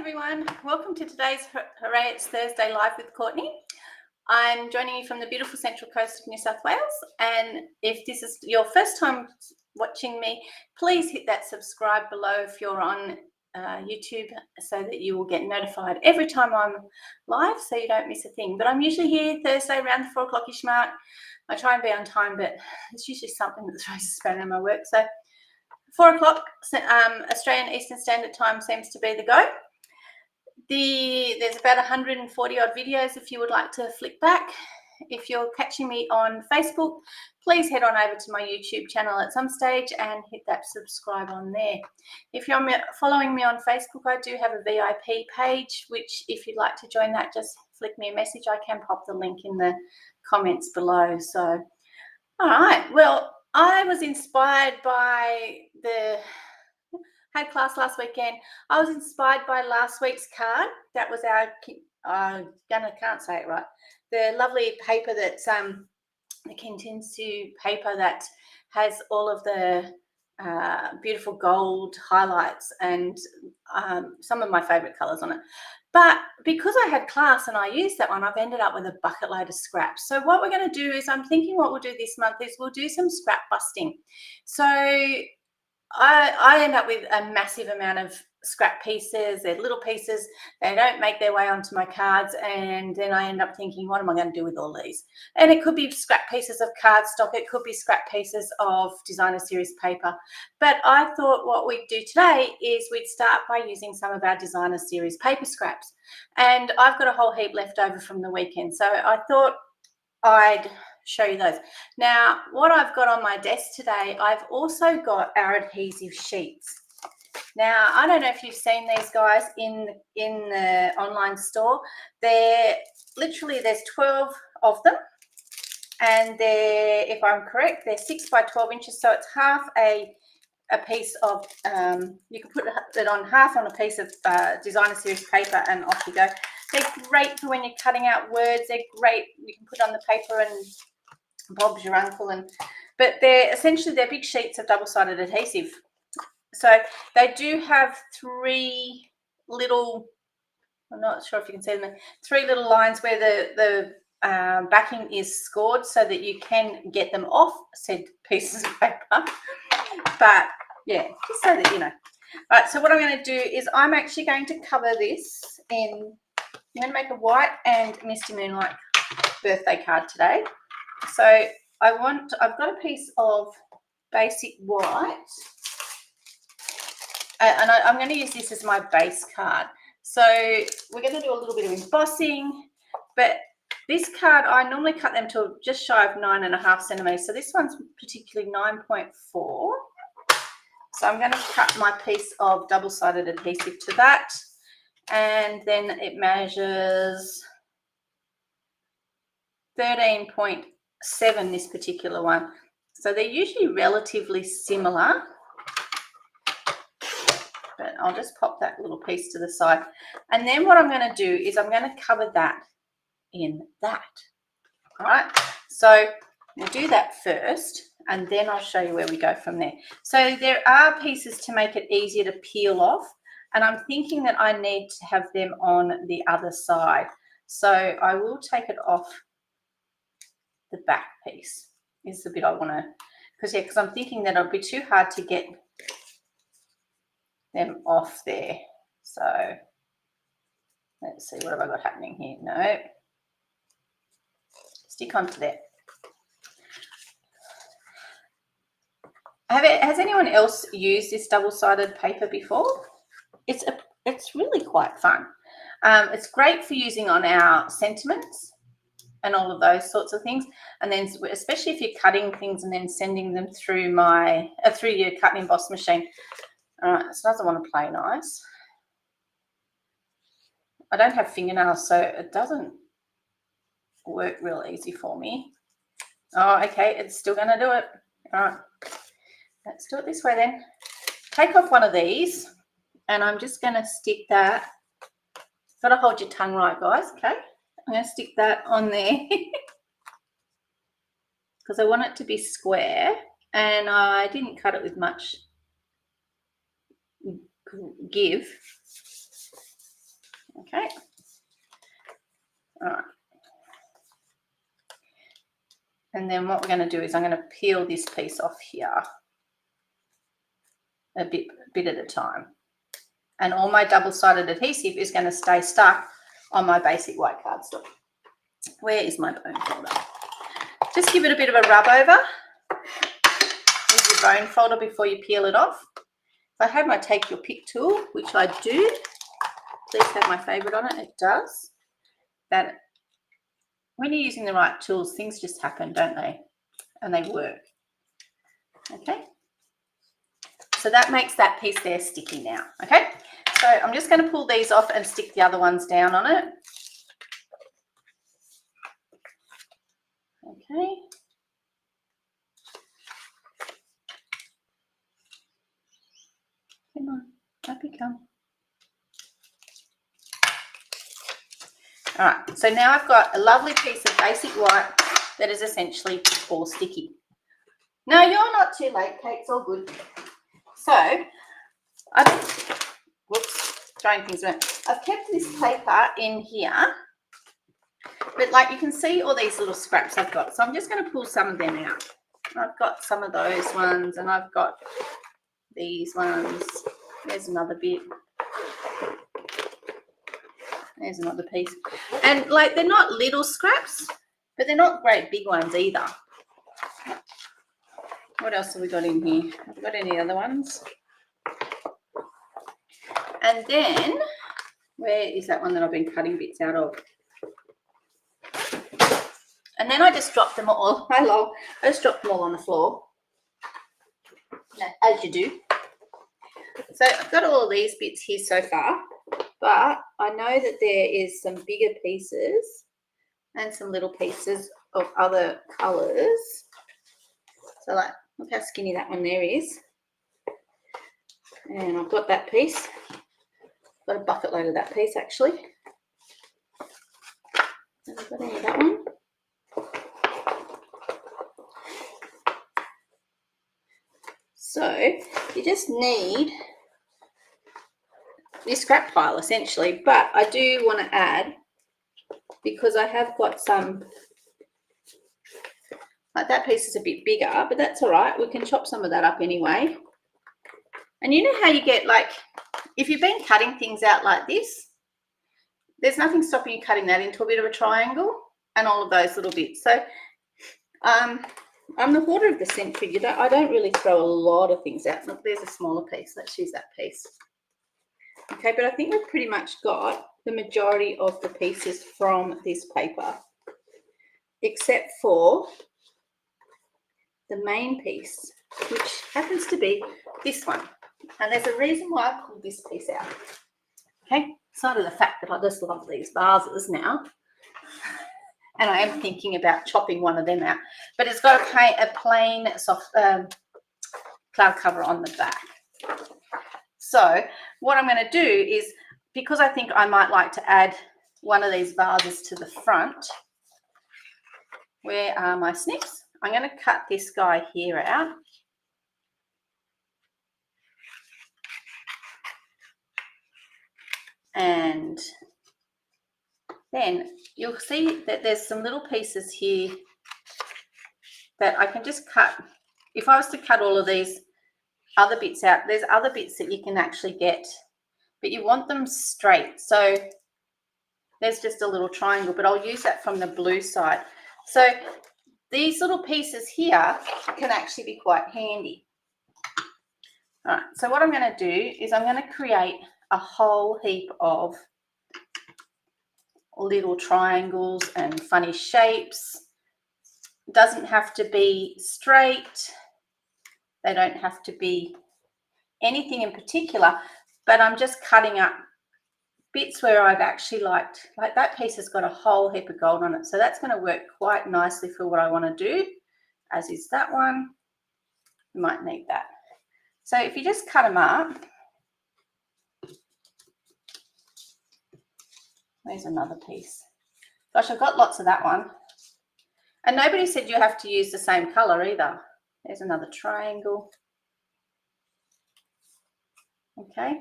everyone, welcome to today's Hooray, it's Thursday Live with Courtney. I'm joining you from the beautiful Central Coast of New South Wales, and if this is your first time watching me, please hit that subscribe below if you're on YouTube so that you will get notified every time I'm live so you don't miss a thing. But I'm usually here Thursday around the 4 o'clock-ish mark. I try and be on time, but it's usually something that throws a spanner in my work. So 4 o'clock Australian Eastern Standard Time seems to be the go. There's about 140 odd videos if you would like to flick back. If you're catching me on Facebook, please head on over to my YouTube channel at some stage and hit that subscribe on there. If you're following me on Facebook, I do have a VIP page, which if you'd like to join that, just flick me a message. I can pop the link in the comments below. So, all right, well, I was inspired by had class last weekend. I was inspired by last week's card. That was our, can't say it right, the lovely paper that's the Kintsugi paper that has all of the beautiful gold highlights and some of my favorite colors on it. But because I had class and I used that one, I've ended up with a bucket load of scraps. So what we're going to do is, I'm thinking what we'll do this month is we'll do some scrap busting. So I end up with a massive amount of scrap pieces. They're little pieces. They don't make their way onto my cards. And then I end up thinking, what am I going to do with all these? And it could be scrap pieces of cardstock. It could be scrap pieces of designer series paper. But I thought what we'd do today is we'd start by using some of our designer series paper scraps. And I've got a whole heap left over from the weekend. So I thought I'd show you those. Now, what I've got on my desk today, I've also got our adhesive sheets. Now, I don't know if you've seen these guys in the online store. They're literally, there's 12 of them, and they're, if I'm correct, they're 6 by 12 inches, so it's half a piece of, you can put it on half on a piece of designer series paper, and off you go. They're great for when you're cutting out words. They're great, you can put on the paper and Bob's your uncle. But they're essentially, they're big sheets of double-sided adhesive. So they do have three little, I'm not sure if you can see them, 3 little lines where the backing is scored so that you can get them off said pieces of paper. But yeah, just so that you know. All right, so what I'm going to do is I'm actually going to cover this in, I'm going to make a white and Misty Moonlight birthday card today. So I've got a piece of basic white, and I'm going to use this as my base card. So we're going to do a little bit of embossing, but this card, I normally cut them to just shy of 9.5 centimeters. So this one's particularly 9.4. So I'm going to cut my piece of double-sided adhesive to that, and then it measures 13.7, this particular one. So they're usually relatively similar, but I'll just pop that little piece to the side. And then what I'm going to do is I'm going to cover that in that. All right, so we'll do that first, and then I'll show you where we go from there. So there are pieces to make it easier to peel off, and I'm thinking that I need to have them on the other side. So I will take it off the back piece is the bit I want to, because I'm thinking that it'll be too hard to get them off there. So let's see, what have I got happening here? No, stick onto there. Has anyone else used this double-sided paper before? It's really quite fun. It's great for using on our sentiments and all of those sorts of things, and then especially if you're cutting things and then sending them through your cut and emboss machine. All right, so doesn't want to play nice. I don't have fingernails, so it doesn't work real easy for me. Oh, okay, it's still going to do it. All right, let's do it this way then. Take off one of these, and I'm just going to stick that. Got to hold your tongue right, guys, okay? I'm going to stick that on there because I want it to be square, and I didn't cut it with much give. And then what we're going to do is I'm going to peel this piece off here a bit at a time. And all my double-sided adhesive is going to stay stuck on my basic white cardstock. Where is my bone folder? Just give it a bit of a rub over with your bone folder before you peel it off. If I had my take your pick tool, which I do, please have my favourite on it. It does. That when you're using the right tools, things just happen, don't they? And they work. Okay. So that makes that piece there sticky now. Okay. So I'm just going to pull these off and stick the other ones down on it. Okay. Come on, up you come. All right, so now I've got a lovely piece of basic white that is essentially all sticky. No, you're not too late, Kate, it's all good. So, throwing things around. I've kept this paper in here, but like you can see all these little scraps I've got. So I'm just going to pull some of them out. I've got some of those ones, and I've got these ones. There's another bit. There's another piece. And like they're not little scraps, but they're not great big ones either. What else have we got in here? Have we got any other ones? And then, where is that one that I've been cutting bits out of? And then I just dropped them all. Hello. I just dropped them all on the floor, as you do. So I've got all of these bits here so far, but I know that there is some bigger pieces and some little pieces of other colours. So like, look how skinny that one there is. And I've got that piece. Got a bucket load of that piece actually. Have I got any of that one? So you just need this scrap pile essentially, but I do want to add, because I have got some, like that piece is a bit bigger, but that's all right. We can chop some of that up anyway. And you know how you get, like, if you've been cutting things out like this, there's nothing stopping you cutting that into a bit of a triangle and all of those little bits. So I'm the quarter of the century. I don't really throw a lot of things out. Look, there's a smaller piece. Let's use that piece. Okay, but I think we've pretty much got the majority of the pieces from this paper, except for the main piece, which happens to be this one. And there's a reason why I pulled this piece out. Okay, aside of the fact that I just love these vases now, and I am thinking about chopping one of them out, but it's got a plain soft cloud cover on the back. So what I'm going to do is, because I think I might like to add one of these vases to the front, where are my snips? I'm going to cut this guy here out. And then you'll see that there's some little pieces here that I can just cut. If I was to cut all of these other bits out, there's other bits that you can actually get, but you want them straight. So there's just a little triangle, but I'll use that from the blue side. So these little pieces here can actually be quite handy. All right, so what I'm going to do is I'm going to create a whole heap of little triangles and funny shapes. It doesn't have to be straight. They don't have to be anything in particular, but I'm just cutting up bits where I've actually like that piece has got a whole heap of gold on it. So that's going to work quite nicely for what I want to do, as is that one. You might need that. So if you just cut them up, there's another piece. Gosh, I've got lots of that one. And nobody said you have to use the same color either. There's another triangle. Okay.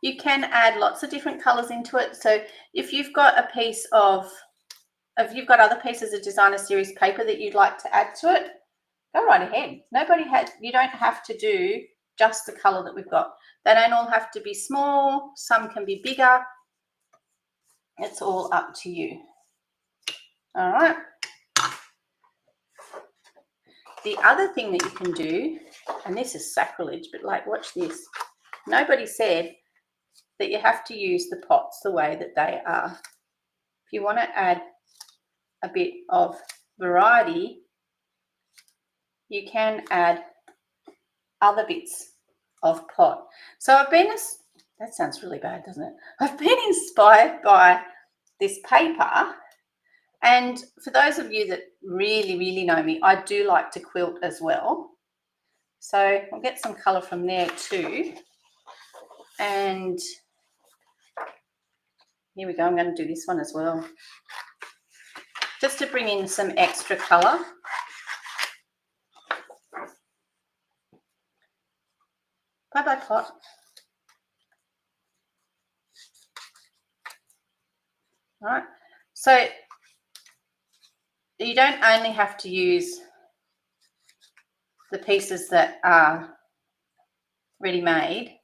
You can add lots of different colors into it. So if you've got a piece of if you've got other pieces of designer series paper that you'd like to add to it, go right ahead. You don't have to do just the color that we've got. They don't all have to be small. Some can be bigger. It's all up to you. All right. The other thing that you can do, and this is sacrilege, but like, watch this. Nobody said that you have to use the pots the way that they are. If you want to add a bit of variety, you can add other bits of pot. So that sounds really bad, doesn't it? I've been inspired by this paper, and for those of you that really know me, I do like to quilt as well. So I'll get some colour from there too. And here we go, I'm going to do this one as well, just to bring in some extra colour. Bye-bye, pot. All right, so you don't only have to use the pieces that are ready-made,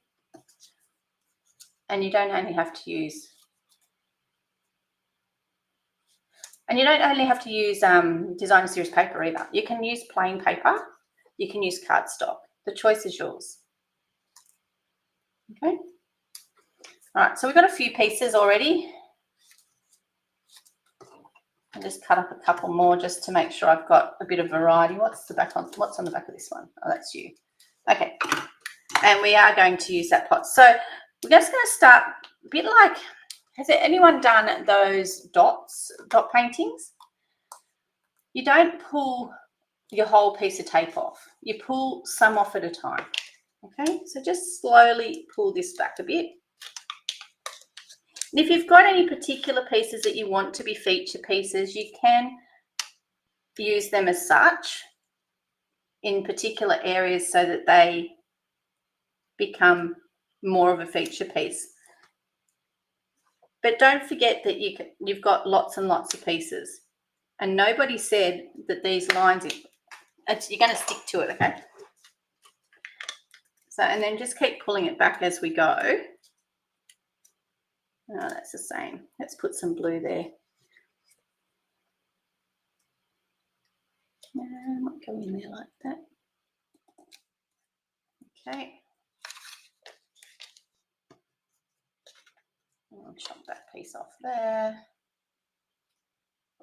and you don't only have to use designer series paper either. You can use plain paper, you can use cardstock. The choice is yours. Okay. All right, so we've got a few pieces already. I'll just cut up a couple more just to make sure I've got a bit of variety. What's on the back of this one? Oh, that's you. Okay. And we are going to use that pot. So we're just going to start a bit like, has anyone done those dot paintings? You don't pull your whole piece of tape off. You pull some off at a time. Okay, so just slowly pull this back a bit. And if you've got any particular pieces that you want to be feature pieces, you can use them as such in particular areas so that they become more of a feature piece. But don't forget that you've got lots and lots of pieces. And nobody said that these lines, you're going to stick to it, okay? So, and then just keep pulling it back as we go. Oh, that's the same. Let's put some blue there. I might go in there like that. Okay. I'll chop that piece off there.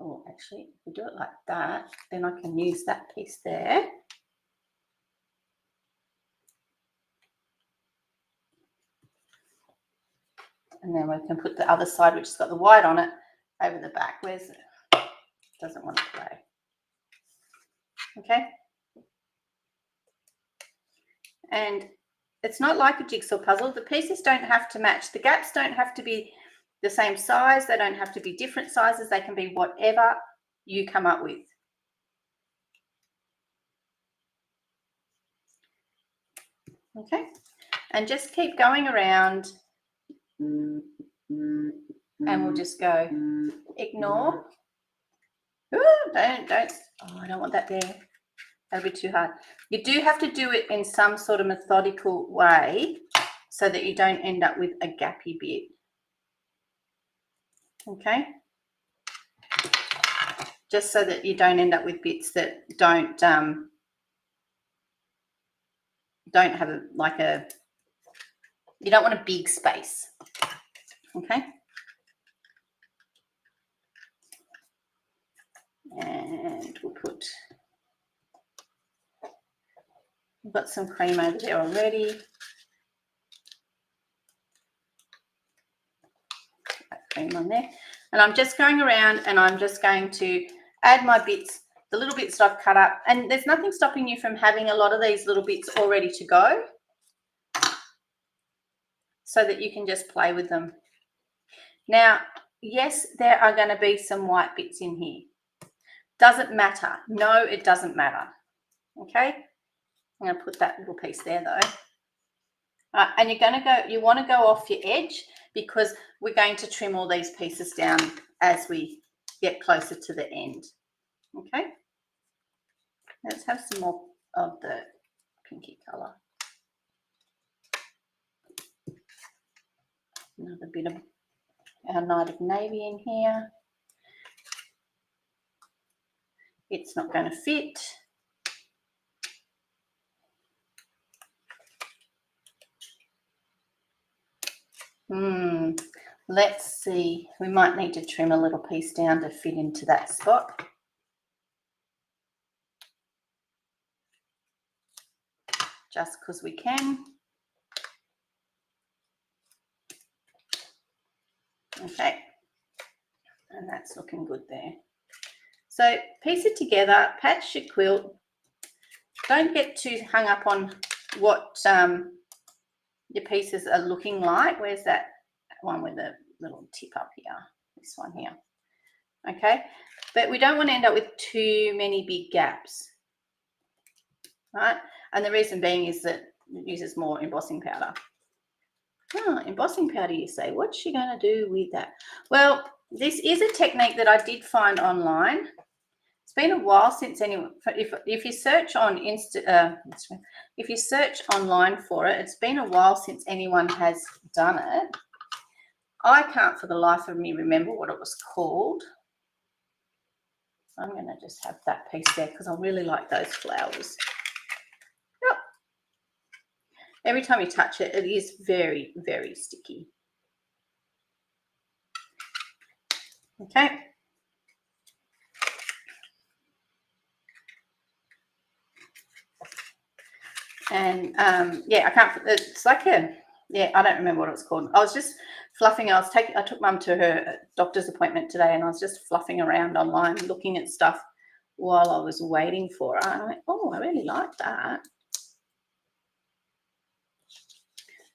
Oh, actually, if we do it like that, then I can use that piece there. And then we can put the other side, which has got the white on it, over the back. Where's it? Doesn't want to play. Okay. And it's not like a jigsaw puzzle. The pieces don't have to match. The gaps don't have to be the same size. They don't have to be different sizes. They can be whatever you come up with. Okay. And just keep going around. And we'll just go ignore. Ooh, don't. Oh, I don't want that there. That'll be too hard. You do have to do it in some sort of methodical way so that you don't end up with a gappy bit. Okay? Just so that you don't end up with bits that don't have you don't want a big space. Okay? And we've got some cream over there already. That cream on there. And I'm just going around and I'm just going to add my bits, the little bits that I've cut up. And there's nothing stopping you from having a lot of these little bits all ready to go so that you can just play with them. Now, yes, there are going to be some white bits in here. Doesn't matter. No, it doesn't matter. Okay? I'm going to put that little piece there though. And you want to go off your edge because we're going to trim all these pieces down as we get closer to the end. Okay, let's have some more of the pinky colour. Another bit of our Night of Navy in here. It's not going to fit. Let's see. We might need to trim a little piece down to fit into that spot. Just because we can. Okay, and that's looking good there. So piece it together, patch your quilt. Don't get too hung up on what your pieces are looking like. Where's that one with the little tip up here? This one here. Okay, but we don't want to end up with too many big gaps, right? And the reason being is that it uses more embossing powder. Embossing powder, you say. What's she going to do with that? Well, this is a technique that I did find online. It's been a while since anyone. If you search on if you search online for it, it's been a while since anyone has done it. I can't for the life of me remember what it was called. I'm going to just have that piece there because I really like those flowers. Yep. Every time you touch it, it is very, very sticky. Okay. And yeah, I can't. It's like a I don't remember what it was called. I was just fluffing. I took Mum to her doctor's appointment today, and I was just fluffing around online, looking at stuff while I was waiting for her. And I went, oh, I really like that.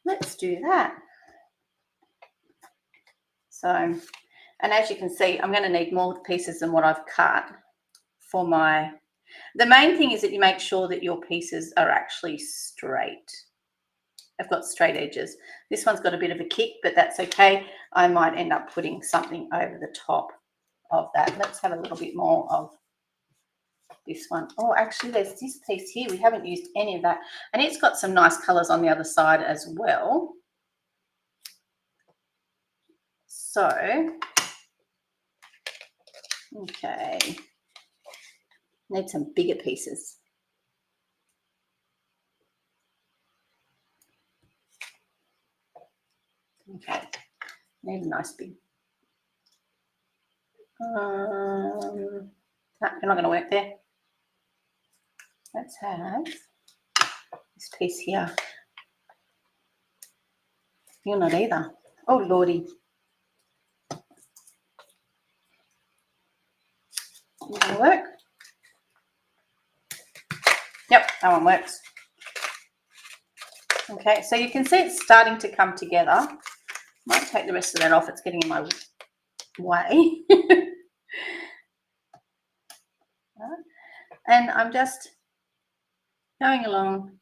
Let's do that. So, and as you can see, I'm going to need more pieces than what I've cut for my. The main thing is that you make sure that your pieces are actually straight. I've got straight edges. This one's got a bit of a kick, but that's okay. I might end up putting something over the top of that. Let's have a little bit more of this one. Oh, actually, there's this piece here. We haven't used any of that. And it's got some nice colours on the other side as well. So, okay. Need some bigger pieces. Okay. Need a nice big. No, you're not going to work there. Let's have this piece here. You're not either. Oh, Lordy. Is that work? Yep, that one works. Okay, so you can see it's starting to come together. Might take the rest of that off. It's getting in my way. And I'm just going along,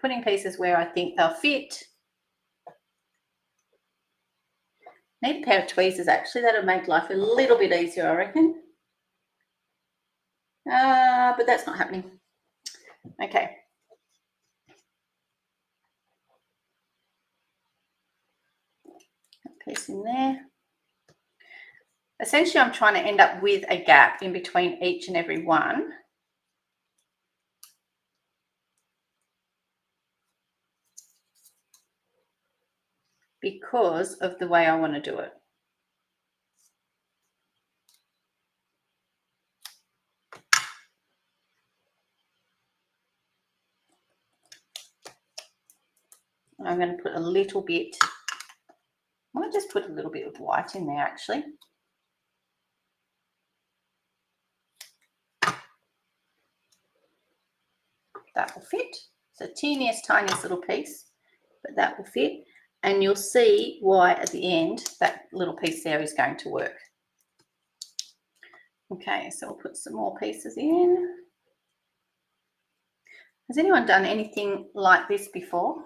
putting pieces where I think they'll fit. Need a pair of tweezers, actually. That'll make life a little bit easier, I reckon. But that's not happening. Okay. A piece in there. Essentially, I'm trying to end up with a gap in between each and every one. Because of the way I want to do it. I'm going to put a little bit, I might just put a little bit of white in there actually. That will fit. It's the teeniest, tiniest little piece, but that will fit. And you'll see why at the end that little piece there is going to work. Okay, so we'll put some more pieces in. Has anyone done anything like this before?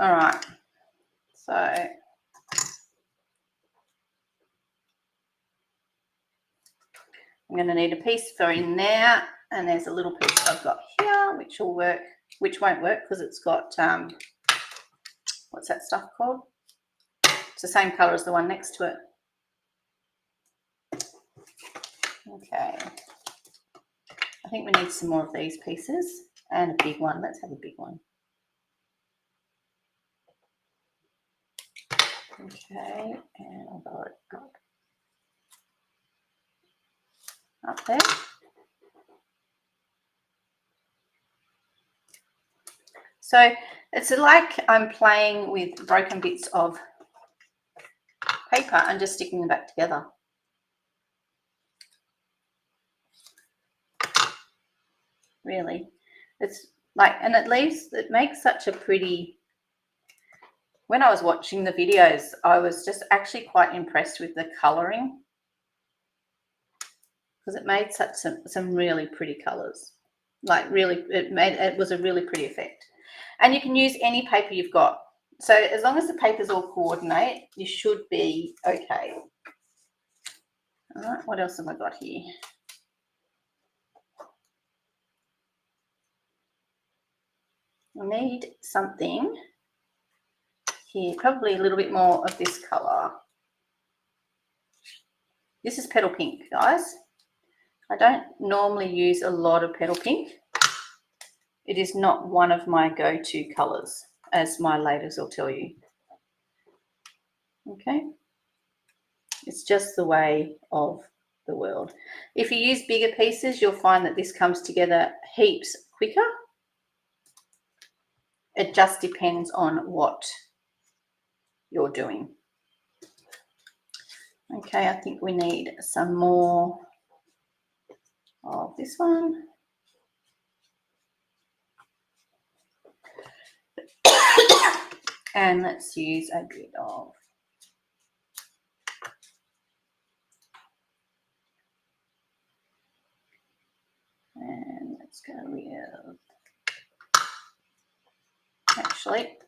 All right, so I'm going to need a piece for in there, and there's a little piece I've got here which will work, which won't work because it's got what's that stuff called? It's the same color as the one next to it. Okay, I think we need some more of these pieces and a big one. Let's have a big one. Okay, and I'll go it up there. So it's like I'm playing with broken bits of paper and just sticking them back together. Really, it's like, and it makes such a pretty, when I was watching the videos, I was just actually quite impressed with the coloring, because it made such some really pretty colors. Like really, it was a really pretty effect. And you can use any paper you've got. So as long as the papers all coordinate, you should be okay. All right, what else have I got here? I need something here, probably a little bit more of this color. This is petal pink, guys. I don't normally use a lot of petal pink. It is not one of my go-to colors, as my ladies will tell you. Okay, it's just the way of the world. If you use bigger pieces, you'll find that this comes together heaps quicker. It just depends on what you're doing. Okay, I think we need some more of this one. And let's use a bit of and let's go with, actually,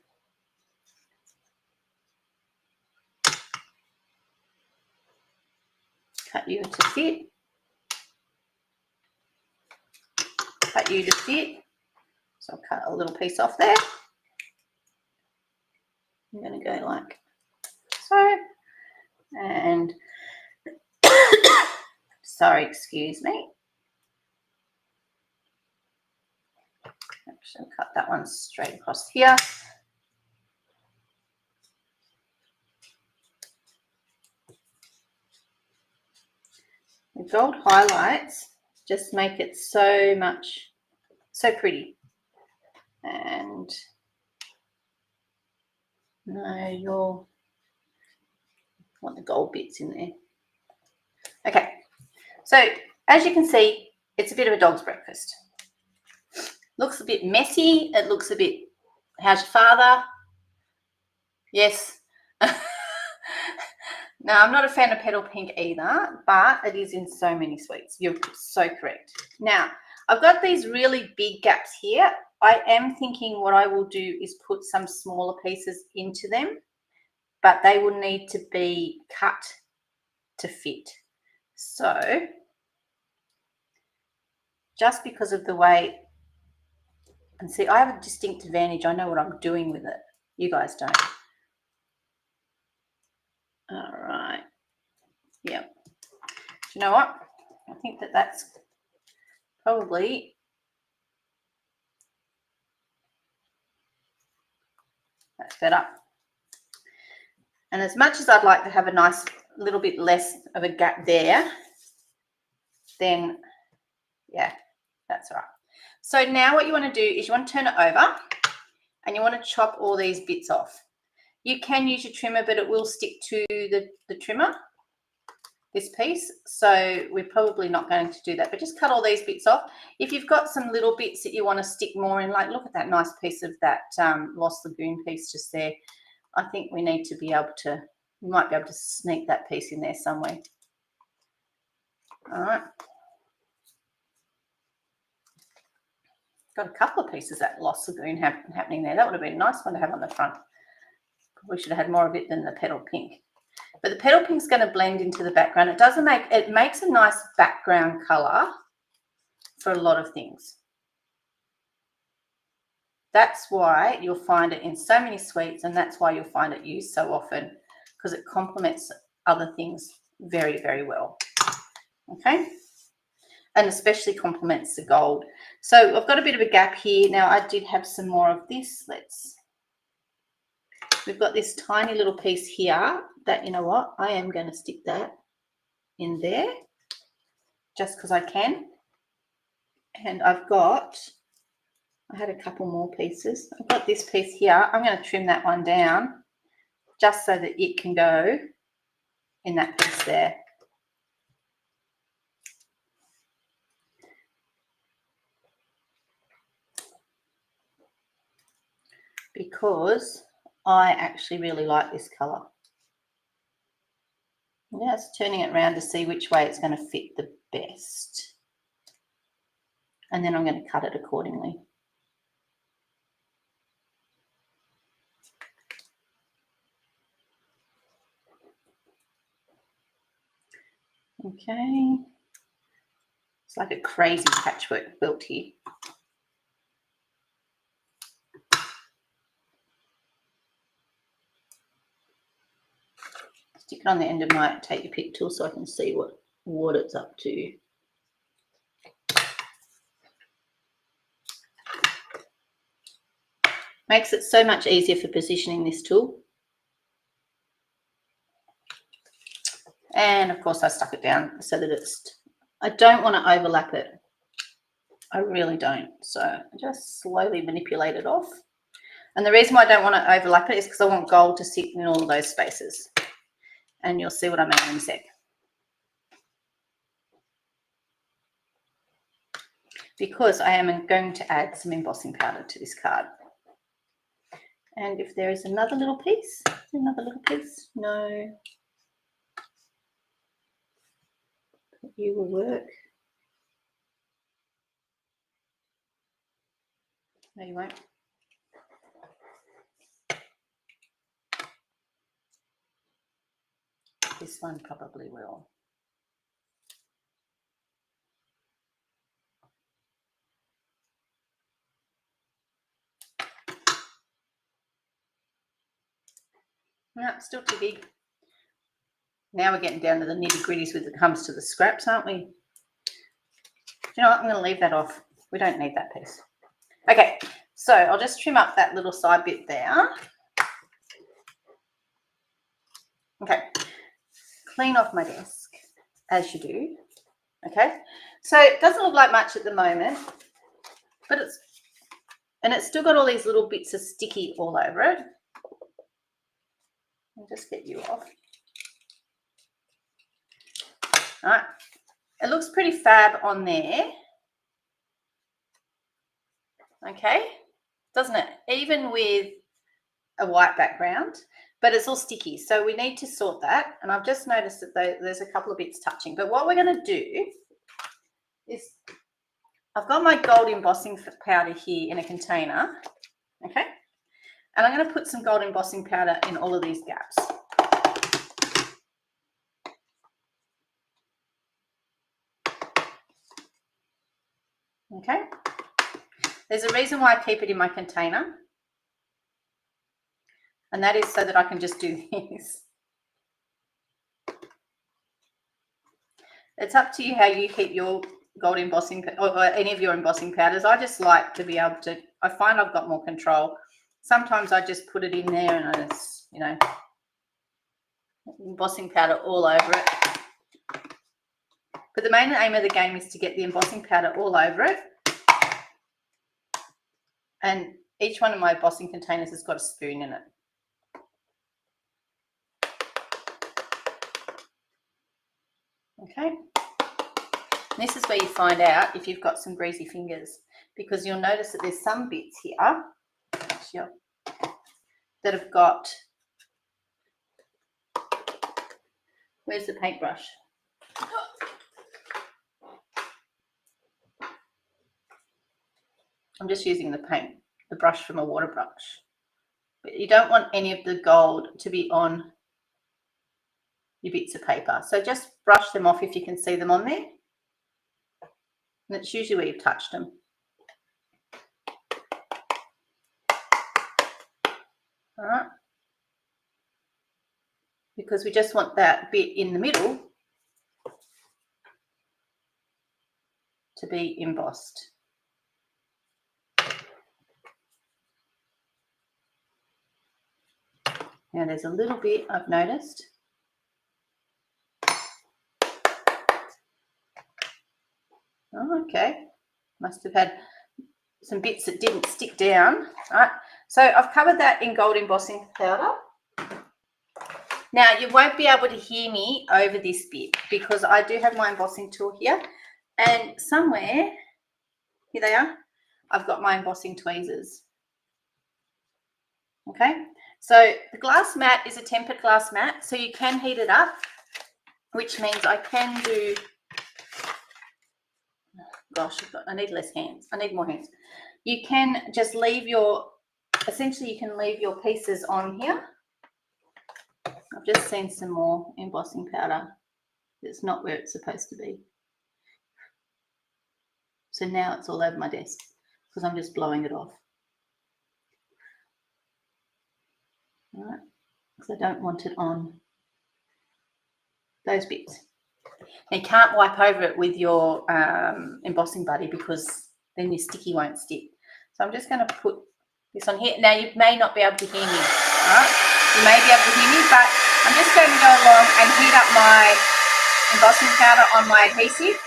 cut you to fit. Cut you to fit. So I'll cut a little piece off there. I'm going to go like so. And sorry, excuse me. Actually, cut that one straight across here. The gold highlights just make it so pretty. And no, you'll want the gold bits in there. Okay, so as you can see, it's a bit of a dog's breakfast. Looks a bit messy. It looks a bit, how's your father? Yes. No, I'm not a fan of petal pink either, but it is in so many sweets. You're so correct. Now, I've got these really big gaps here. I am thinking what I will do is put some smaller pieces into them, but they will need to be cut to fit. So, just because of the way, and see, I have a distinct advantage. I know what I'm doing with it. You guys don't. All right. Yep. Do you know what? I think that's probably better. And as much as I'd like to have a nice little bit less of a gap there, then yeah, that's all right. So now what you want to do is you want to turn it over and you want to chop all these bits off. You can use your trimmer, but it will stick to the trimmer, this piece. So we're probably not going to do that, but just cut all these bits off. If you've got some little bits that you want to stick more in, like look at that nice piece of that Lost Lagoon piece just there. I think we need to be able to, we might be able to sneak that piece in there somewhere. All right. Got a couple of pieces of that Lost Lagoon happening there. That would have been a nice one to have on the front. Probably should have had more of it than the petal pink. But the petal pink's going to blend into the background. It makes a nice background colour for a lot of things. That's why you'll find it in so many suites, and that's why you'll find it used so often, because it complements other things very, very well. Okay, and especially complements the gold. So I've got a bit of a gap here. Now I did have some more of this. We've got this tiny little piece here that, you know what, I am going to stick that in there just because I can. And I had a couple more pieces. I've got this piece here. I'm going to trim that one down just so that it can go in that piece there. Because I actually really like this colour. Just turning it around to see which way it's going to fit the best. And then I'm going to cut it accordingly. Okay. It's like a crazy patchwork quilt here. Stick it on the end of my take your pick tool so I can see what it's up to. Makes it so much easier for positioning this tool. And of course I stuck it down so that I don't want to overlap it. I really don't. So I just slowly manipulate it off. And the reason why I don't want to overlap it is because I want gold to sit in all of those spaces. And you'll see what I mean in a sec. Because I am going to add some embossing powder to this card. And if there is another little piece, no, you will work. No, you won't. This one probably will. No, it's still too big. Now we're getting down to the nitty-gritties when it comes to the scraps, aren't we? You know what? I'm going to leave that off. We don't need that piece. Okay, so I'll just trim up that little side bit there. Okay, clean off my desk, as you do. Okay, so it doesn't look like much at the moment, but it's still got all these little bits of sticky all over it. I'll just get you off. All right, it looks pretty fab on there. Okay, doesn't it? Even with a white background, but it's all sticky. So we need to sort that. And I've just noticed that there's a couple of bits touching. But what we're going to do is I've got my gold embossing powder here in a container. Okay, and I'm going to put some gold embossing powder in all of these gaps. Okay, there's a reason why I keep it in my container, and that is so that I can just do this. It's up to you how you keep your gold embossing or any of your embossing powders. I just like to be able to, I find I've got more control. Sometimes I just put it in there and I just, you know, embossing powder all over it. But the main aim of the game is to get the embossing powder all over it. And each one of my embossing containers has got a spoon in it. Okay. And this is where you find out if you've got some greasy fingers, because you'll notice that there's some bits here that have got, where's the paintbrush? I'm just using the brush from a water brush. But you don't want any of the gold to be on your bits of paper. So just brush them off if you can see them on there. And it's usually where you've touched them. All right. Because we just want that bit in the middle to be embossed. Now there's a little bit I've noticed. Oh, okay. Must have had some bits that didn't stick down. All right. So I've covered that in gold embossing powder. Now you won't be able to hear me over this bit because I do have my embossing tool here, and somewhere, here they are, I've got my embossing tweezers. Okay, so the glass mat is a tempered glass mat, so you can heat it up, which means I can do, gosh, I need less hands. I need more hands. You can just leave your, essentially you can leave your pieces on here. I've just seen some more embossing powder. It's not where it's supposed to be. So now it's all over my desk because I'm just blowing it off. All right, because I don't want it on those bits. And you can't wipe over it with your embossing buddy because then your sticky won't stick. So I'm just going to put this on here. Now you may not be able to hear me, all right? You may be able to hear me, but I'm just going to go along and heat up my embossing powder on my adhesive.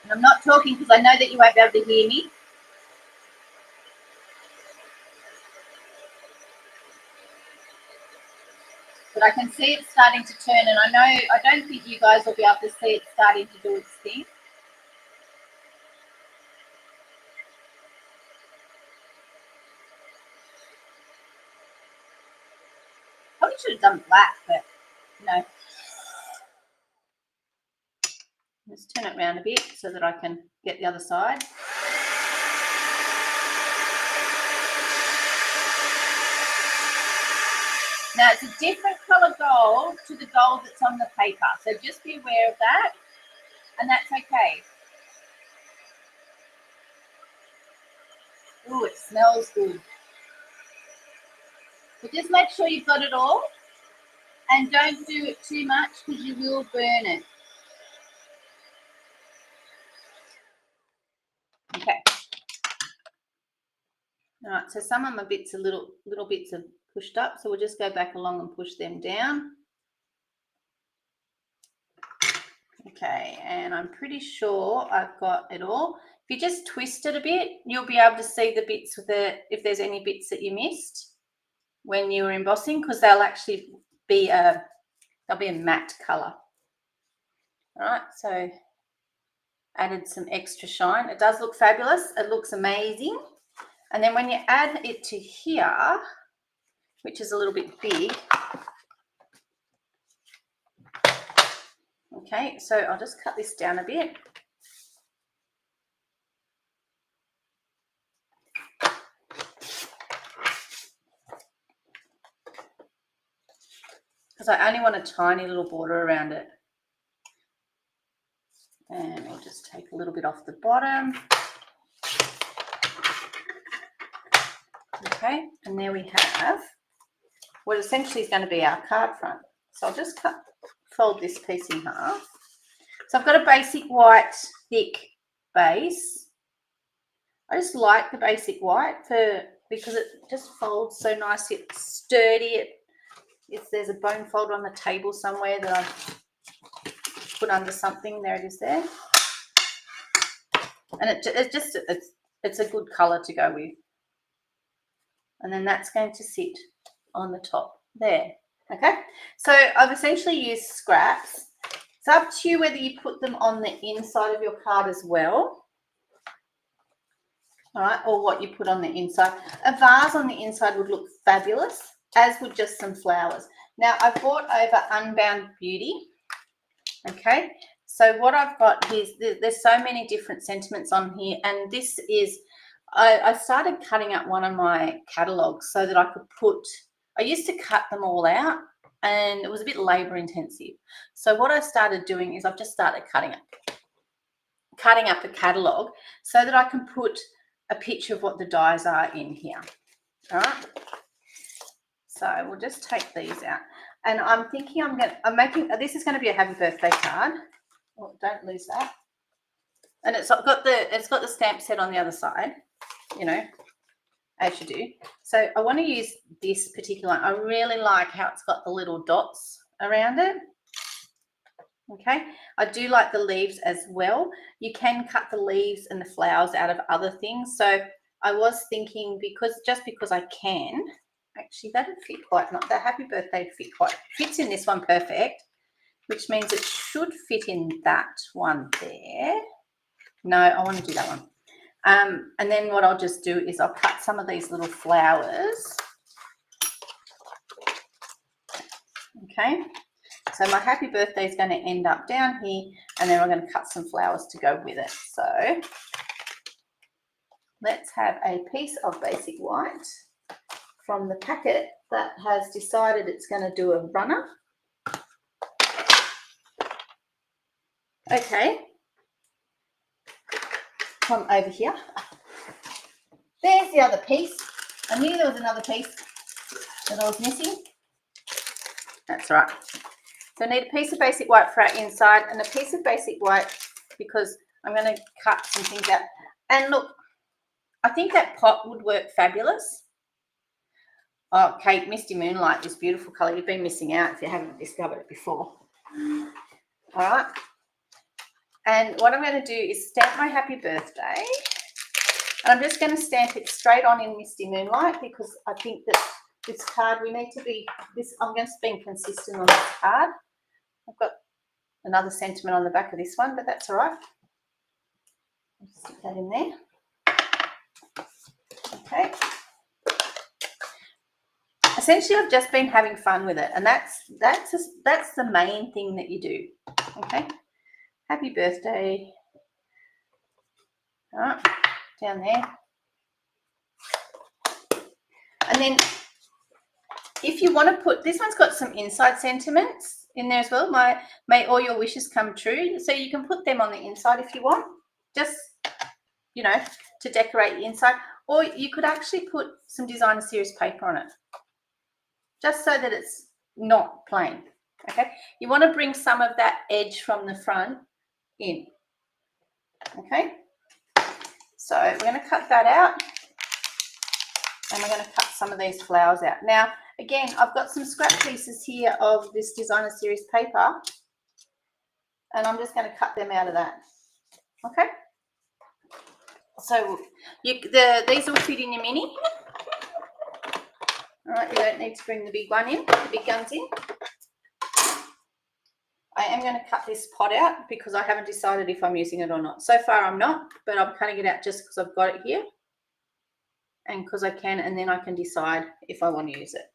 And I'm not talking because I know that you won't be able to hear me. But I can see it starting to turn, and I don't think you guys will be able to see it starting to do its thing. Probably should have done black, but no. Let's turn it around a bit so that I can get the other side. Now it's a different colour gold to the gold that's on the paper, so just be aware of that, and that's okay. Ooh, it smells good. But just make sure you've got it all, and don't do it too much because you will burn it. Okay. All right, so some of my bits are little bits are pushed up, so we'll just go back along and push them down. Okay, and I'm pretty sure I've got it all. If you just twist it a bit, you'll be able to see the bits with if there's any bits that you missed when you were embossing, because they'll actually be they'll be a matte color. All right, so added some extra shine. It does look fabulous. It looks amazing. And then when you add it to here, which is a little bit big, okay, so I'll just cut this down a bit. Because I only want a tiny little border around it. And we'll just take a little bit off the bottom. Okay, and there we have what essentially is going to be our card front. So I'll just fold this piece in half. So I've got a basic white thick base. I just like the basic white because it just folds so nicely. It's sturdy. There's a bone folder on the table somewhere that I've put under something. There it is there. And it's a good color to go with. And then that's going to sit on the top there. Okay, so I've essentially used scraps. It's up to you whether you put them on the inside of your card as well, all right, or what you put on the inside. A vase on the inside would look fabulous, as would just some flowers. Now, I've brought over Unbound Beauty. Okay, so what I've got here is there's so many different sentiments on here, and this is, I started cutting up one of my catalogs so that I could put, I used to cut them all out and it was a bit labor intensive. So what I started doing is I've just started cutting up a catalogue so that I can put a picture of what the dies are in here. All right. So we'll just take these out. And I'm thinking I'm making, this is going to be a happy birthday card. Oh, don't lose that. And it's got the stamp set on the other side, you know, as you do. So I want to use this particular one. I really like how it's got the little dots around it. Okay, I do like the leaves as well. You can cut the leaves and the flowers out of other things. So I was thinking, because I can, actually that'd fit quite, not the happy birthday fits in this one perfect, which means it should fit in that one there. No, I want to do that one. And then what I'll just do is I'll cut some of these little flowers. Okay, so my happy birthday is going to end up down here, and then we're going to cut some flowers to go with it. So let's have a piece of basic white from the packet that has decided it's going to do a runner. Okay, come over here. There's the other piece. I knew there was another piece that I was missing. That's right. So I need a piece of basic white for our inside and a piece of basic white because I'm going to cut some things out. And look, I think that pot would work fabulous. Oh, Kate, Misty Moonlight, this beautiful colour. You've been missing out if you haven't discovered it before. All right. And what I'm going to do is stamp my happy birthday. And I'm just going to stamp it straight on in Misty Moonlight because I think that this card, we need to be, I'm going to be consistent on this card. I've got another sentiment on the back of this one, but that's all right. I'll stick that in there. Okay. Essentially, I've just been having fun with it, and that's the main thing that you do. Okay. Happy birthday. All right, down there. And then if you want to put, this one's got some inside sentiments in there as well. May all your wishes come true. So you can put them on the inside if you want, just, you know, to decorate the inside. Or you could actually put some designer series paper on it, just so that it's not plain. Okay. You want to bring some of that edge from the front in. Okay. So we're going to cut that out. And we're going to cut some of these flowers out. Now, again, I've got some scrap pieces here of this designer series paper, and I'm just going to cut them out of that. Okay. So these will fit in your mini. All right, you don't need to bring the big one in, the big guns in. I am going to cut this pot out because I haven't decided if I'm using it or not. So far, I'm not, but I'm cutting it out just because I've got it here. And because I can, and then I can decide if I want to use it.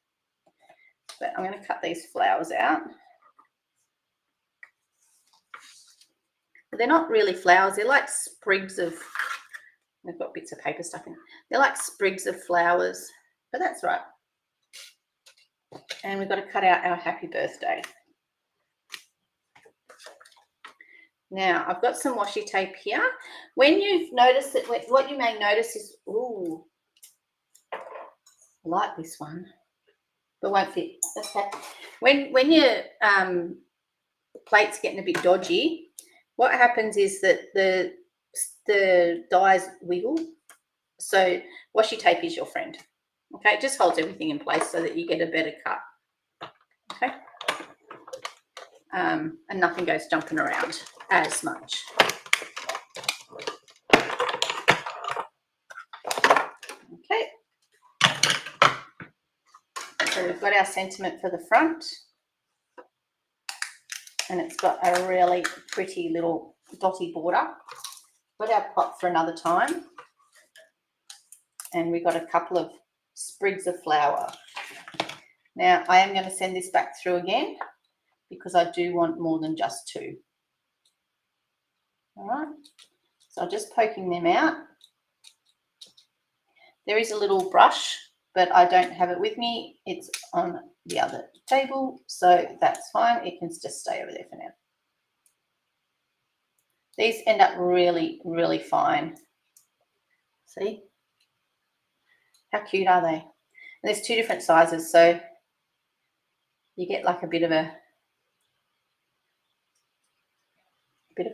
But I'm going to cut these flowers out. They're not really flowers. They're like sprigs of, they've got bits of paper stuck in it. They're like sprigs of flowers, but that's right. And we've got to cut out our happy birthday. Now, I've got some washi tape here. When you've noticed that, what you may notice is, ooh, I like this one, but won't fit. Okay. When your plate's getting a bit dodgy, what happens is that the dies wiggle. So washi tape is your friend. Okay, it just holds everything in place so that you get a better cut. Okay. And nothing goes jumping around as much. So we've got our sentiment for the front, and it's got a really pretty little dotty border. Got our pot for another time, and we've got a couple of sprigs of flower. Now I am going to send this back through again because I do want more than just two. All right, so I'm just poking them out. There is a little brush, but I don't have it with me. It's on the other table, so that's fine. It can just stay over there for now. These end up really, really fine. See? How cute are they? And there's two different sizes, so you get like a bit of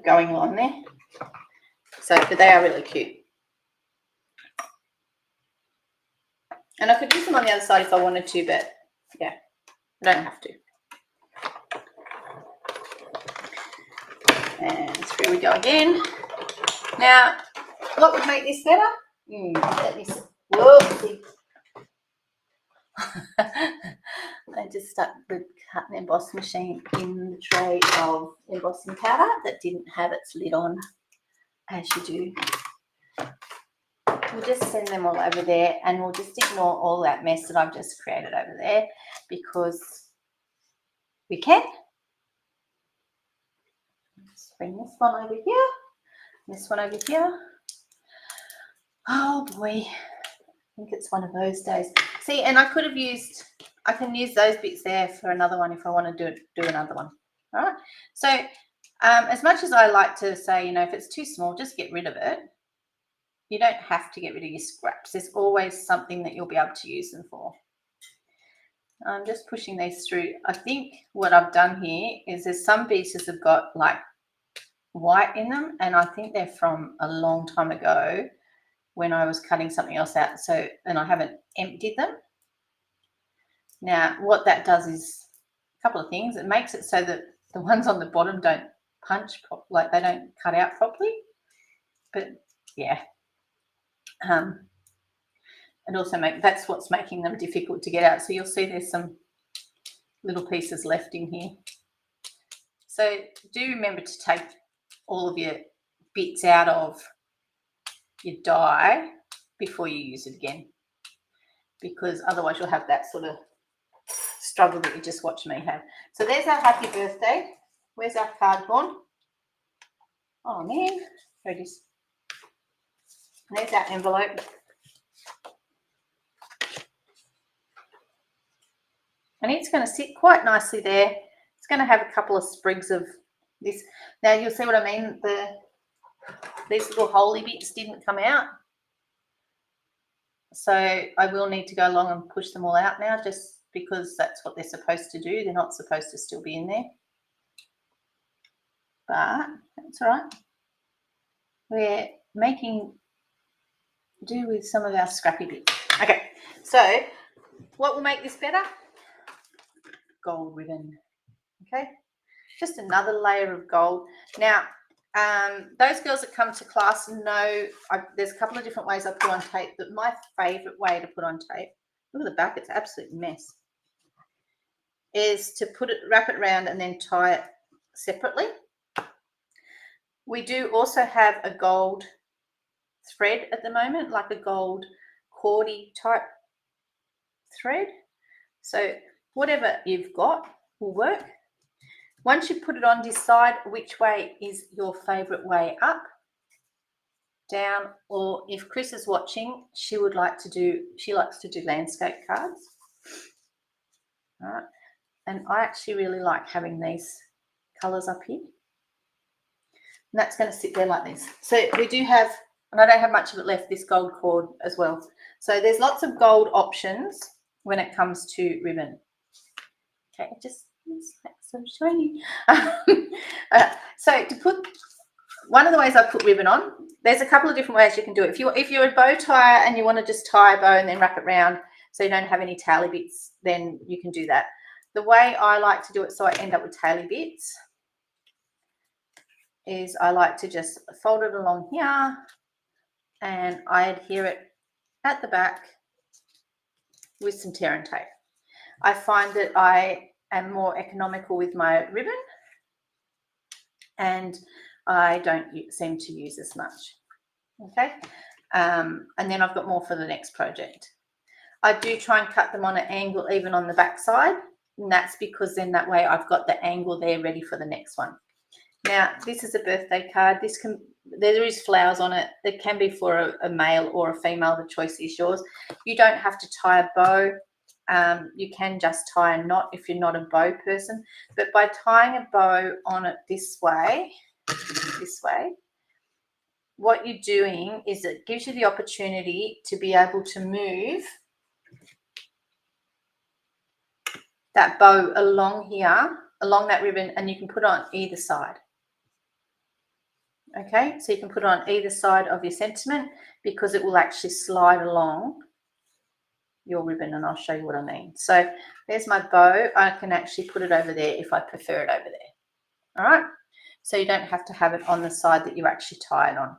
going on there. So, but they are really cute. And I could use them on the other side if I wanted to, but yeah, I don't have to. And here we go again. Now, what would make this better? Let me see. Whoa, I just stuck the cut and emboss machine in the tray of embossing powder that didn't have its lid on, as you do. We'll just send them all over there, and we'll just ignore all that mess that I've just created over there because we can. Let's bring this one over here, this one over here. Oh boy, I think it's one of those days. See, and I can use those bits there for another one if I want to do another one. All right. So as much as I like to say, you know, if it's too small, just get rid of it. You don't have to get rid of your scraps. There's always something that you'll be able to use them for. I'm just pushing these through. I think what I've done here is there's some pieces have got like white in them, and I think they're from a long time ago when I was cutting something else out. So, and I haven't emptied them. Now, what that does is a couple of things. It makes it so that the ones on the bottom don't punch, like they don't cut out properly. But yeah. And also that's what's making them difficult to get out. So you'll see there's some little pieces left in here. So do remember to take all of your bits out of your die before you use it again, because otherwise you'll have that sort of struggle that you just watched me have. So there's our happy birthday. Where's our card gone? Oh man, there it is. There's our envelope. And it's going to sit quite nicely there. It's going to have a couple of sprigs of this. Now you'll see what I mean. These little holy bits didn't come out. So I will need to go along and push them all out now, just because that's what they're supposed to do. They're not supposed to still be in there. But that's all right. We're making do with some of our scrappy bits. Okay, so what will make this better? Gold ribbon. Okay, just another layer of gold. Now, those girls that come to class know there's a couple of different ways I put on tape, but my favorite way to put on tape, look at the back, it's an absolute mess, is to wrap it around and then tie it separately. We do also have a gold thread at the moment, like a gold cordy type thread. So whatever you've got will work. Once you put it on, decide which way is your favorite way up, down, or if Chris is watching, she likes to do landscape cards. All right. And I actually really like having these colors up here. And that's going to sit there like this. So we do have, and I don't have much of it left, this gold cord as well. So there's lots of gold options when it comes to ribbon. Okay, just so shiny. So to put, one of the ways I put ribbon on, there's a couple of different ways you can do it. If you're a bow tire and you want to just tie a bow and then wrap it around so you don't have any taily bits, then you can do that. The way I like to do it so I end up with taily bits is I like to just fold it along here and I adhere it at the back with some tear and tape. I find that I am more economical with my ribbon, and I don't seem to use as much. Okay, and then I've got more for the next project. I do try and cut them on an angle even on the back side, and that's because then that way I've got the angle there ready for the next one. Now, this is a birthday card. There is flowers on it. It can be for a male or a female. The choice is yours. You don't have to tie a bow. You can just tie a knot if you're not a bow person. But by tying a bow on it this way, what you're doing is it gives you the opportunity to be able to move that bow along here, along that ribbon, and you can put it on either side. Okay, so you can put it on either side of your sentiment because it will actually slide along your ribbon, and I'll show you what I mean. So there's my bow. I can actually put it over there if I prefer it over there. All right, so you don't have to have it on the side that you actually tie it on.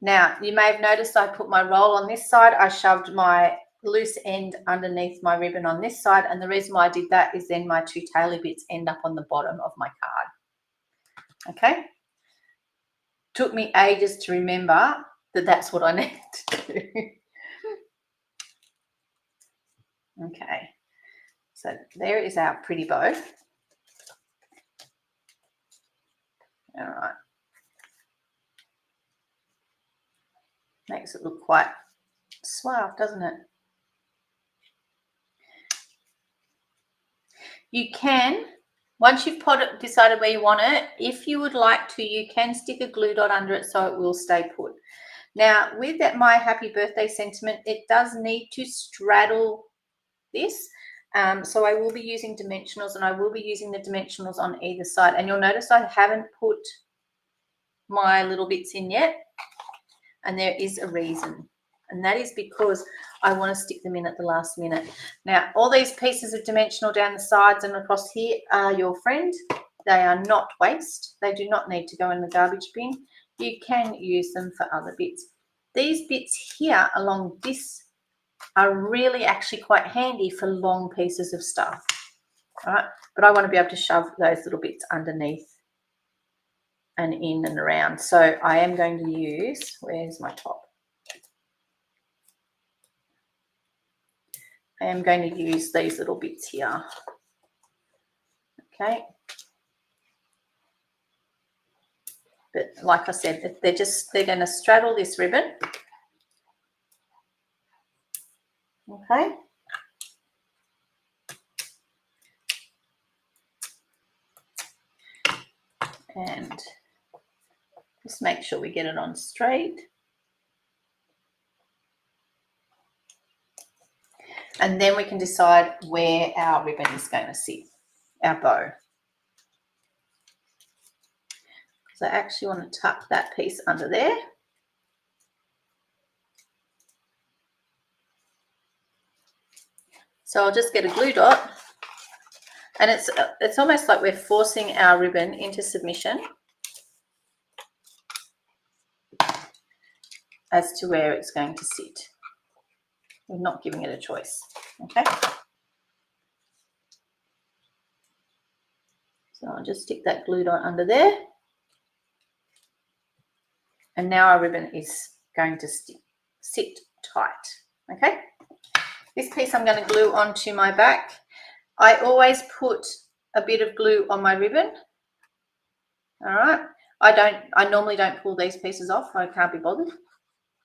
Now, you may have noticed I put my roll on this side. I shoved my loose end underneath my ribbon on this side, and the reason why I did that is then my two taily bits end up on the bottom of my card. Okay, took me ages to remember that that's what I needed to do. Okay, so there is our pretty bow. All right, makes it look quite suave, doesn't it? You can, once you've decided where you want it, if you would like to, you can stick a glue dot under it so it will stay put. Now, with that My Happy Birthday sentiment, it does need to straddle this. So I will be using dimensionals, and I will be using the dimensionals on either side. And you'll notice I haven't put my little bits in yet, and there is a reason. And that is because I want to stick them in at the last minute. Now, all these pieces of dimensional down the sides and across here are your friend. They are not waste. They do not need to go in the garbage bin. You can use them for other bits. These bits here along this are really actually quite handy for long pieces of stuff. All right, but I want to be able to shove those little bits underneath and in and around. So I am going to use, where's my top? I am going to use these little bits here. Okay. But like I said, they're going to straddle this ribbon. Okay. And just make sure we get it on straight. And then we can decide where our ribbon is going to sit, our bow. So I actually want to tuck that piece under there. So I'll just get a glue dot, and it's almost like we're forcing our ribbon into submission as to where it's going to sit. We're not giving it a choice, okay? So I'll just stick that glue dot under there. And now our ribbon is going to sit tight, okay? This piece I'm going to glue onto my back. I always put a bit of glue on my ribbon, all right? I normally don't pull these pieces off. I can't be bothered.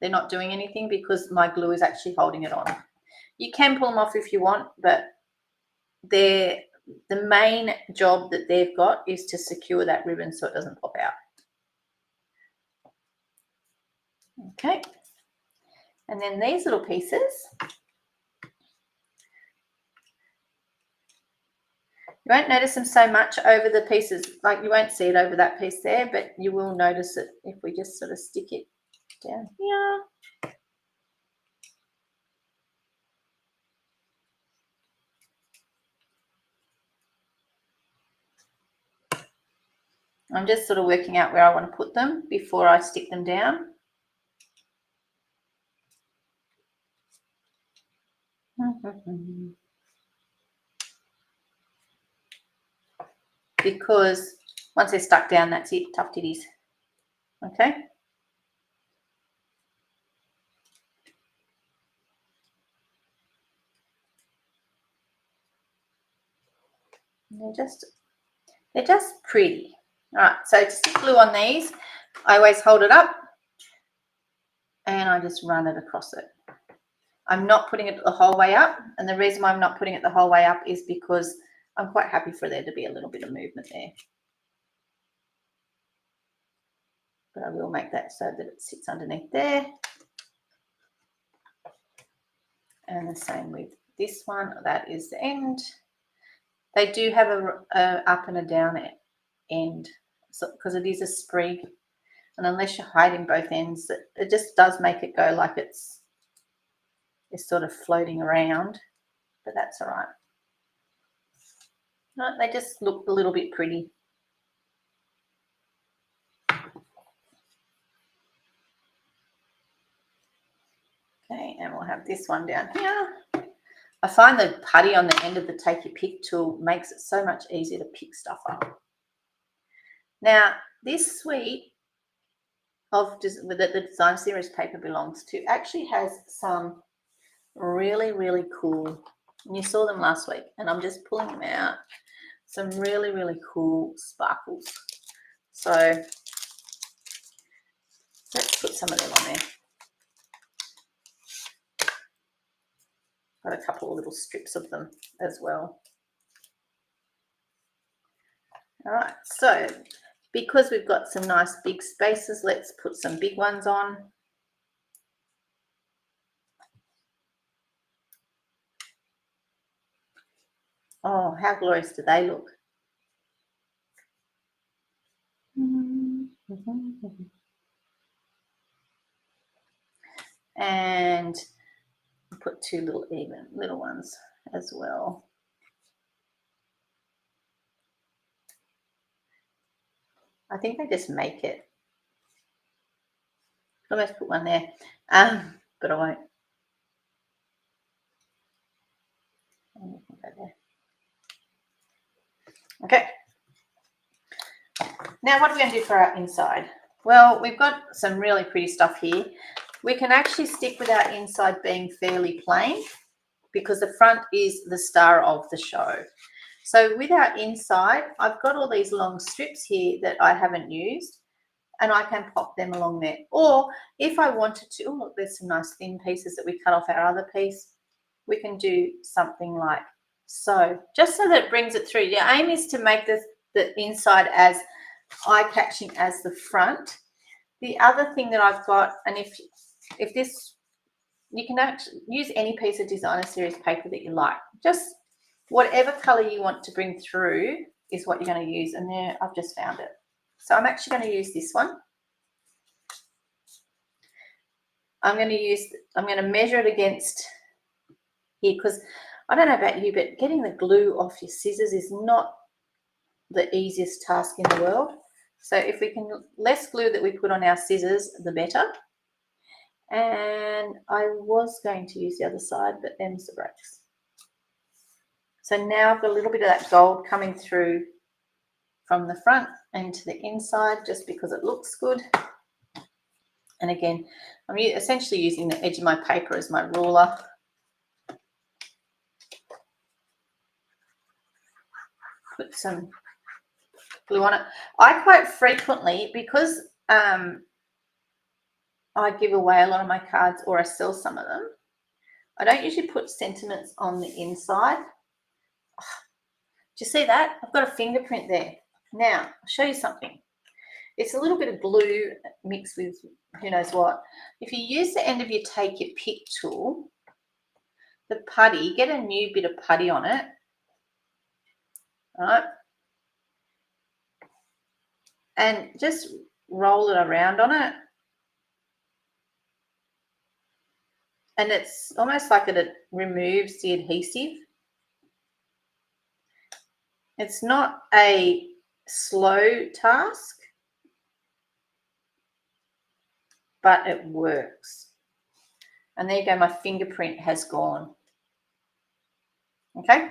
They're not doing anything because my glue is actually holding it on. You can pull them off if you want, but the main job that they've got is to secure that ribbon so it doesn't pop out. Okay, and then these little pieces, you won't notice them so much over the pieces, like you won't see it over that piece there, but you will notice it if we just sort of stick it down here. I'm just sort of working out where I want to put them before I stick them down. because once they're stuck down, that's it, tough titties. Okay. They're just pretty. All right, so to stick glue on these, I always hold it up and I just run it across it. I'm not putting it the whole way up, and the reason why I'm not putting it the whole way up is because I'm quite happy for there to be a little bit of movement there. But I will make that so that it sits underneath there. And the same with this one, that is the end. They do have a up and a down end, so because it is a sprig, and unless you're hiding both ends, it just does make it go like it's sort of floating around, but that's all right. No, they just look a little bit pretty. Okay, and we'll have this one down here. I find the putty on the end of the Take Your Pick tool makes it so much easier to pick stuff up. Now, this suite of that the design series paper belongs to actually has some really, really cool, and you saw them last week, and I'm just pulling them out, some really, really cool sparkles. So let's put some of them on there. Got a couple of little strips of them as well. All right, so because we've got some nice big spaces, let's put some big ones on. Oh, how glorious do they look? And put two little ones as well. I think they just make it. I'll almost put one there, but I won't. Okay. Now what are we going to do for our inside? Well, we've got some really pretty stuff here. We can actually stick with our inside being fairly plain because the front is the star of the show. So with our inside, I've got all these long strips here that I haven't used, and I can pop them along there. Or if I wanted to, oh look, there's some nice thin pieces that we cut off our other piece. We can do something like so, just so that it brings it through. The aim is to make the inside as eye-catching as the front. The other thing that I've got, and if this, you can actually use any piece of designer series paper that you like. Just whatever color you want to bring through is what you're going to use. And there, I've just found it. So I'm actually going to use this one. I'm going to measure it against here, because I don't know about you, but getting the glue off your scissors is not the easiest task in the world. So if we can, less glue that we put on our scissors, the better. And I was going to use the other side, but them's the breaks. So now I've got a little bit of that gold coming through from the front and to the inside, just because it looks good. And again, I'm essentially using the edge of my paper as my ruler. Put some glue on it. I quite frequently, because I give away a lot of my cards or I sell some of them, I don't usually put sentiments on the inside. Do you see that? I've got a fingerprint there. Now, I'll show you something. It's a little bit of glue mixed with who knows what. If you use the end of your Take Your Pick tool, the putty, get a new bit of putty on it. All right. And just roll it around on it. And it's almost like it removes the adhesive. It's not a slow task, but it works. And there you go, my fingerprint has gone. Okay.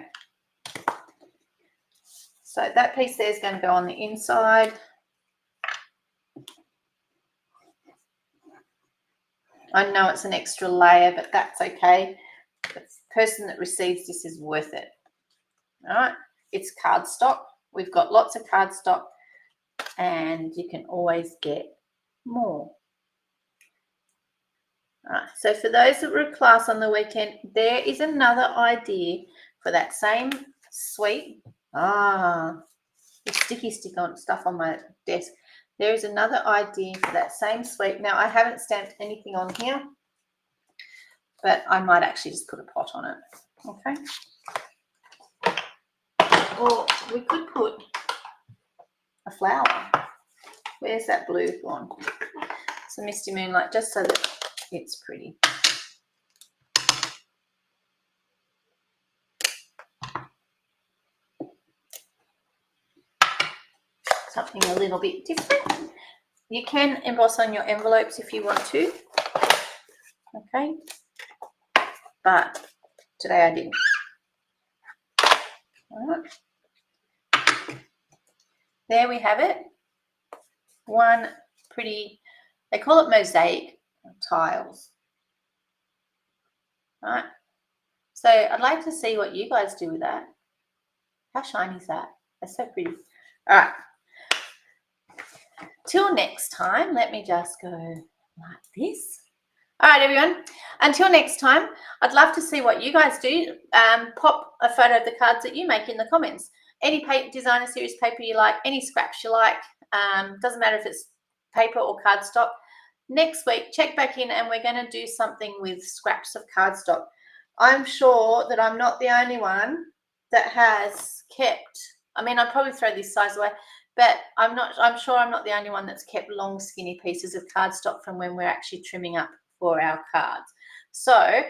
So that piece there is going to go on the inside. I know it's an extra layer, but that's okay. The person that receives this is worth it. All right, it's cardstock. We've got lots of cardstock, and you can always get more. All right, so for those that were at class on the weekend, there is another idea for that same suite. The sticky stuff on my desk. There is another idea for that same suite. Now, I haven't stamped anything on here, but I might actually just put a pot on it. Okay. Or we could put a flower. Where's that blue one? It's a Misty Moonlight, just so that it's pretty. Something a little bit different. You can emboss on your envelopes if you want to. Okay. But today I didn't. All right. There we have it. One pretty, they call it mosaic tiles. All right. So I'd like to see what you guys do with that. How shiny is that? That's so pretty. All right. Till next time, let me just go like this. All right, everyone. Until next time, I'd love to see what you guys do. Pop a photo of the cards that you make in the comments. Any designer series paper you like, any scraps you like. Doesn't matter if it's paper or cardstock. Next week, check back in and we're going to do something with scraps of cardstock. I'm sure that I'm not the only one that has kept, I mean, I'll probably throw this size away, but I'm sure I'm not the only one that's kept long, skinny pieces of cardstock from when we're actually trimming up for our cards. So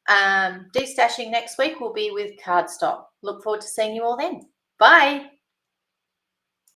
destashing next week will be with cardstock. Look forward to seeing you all then. Bye.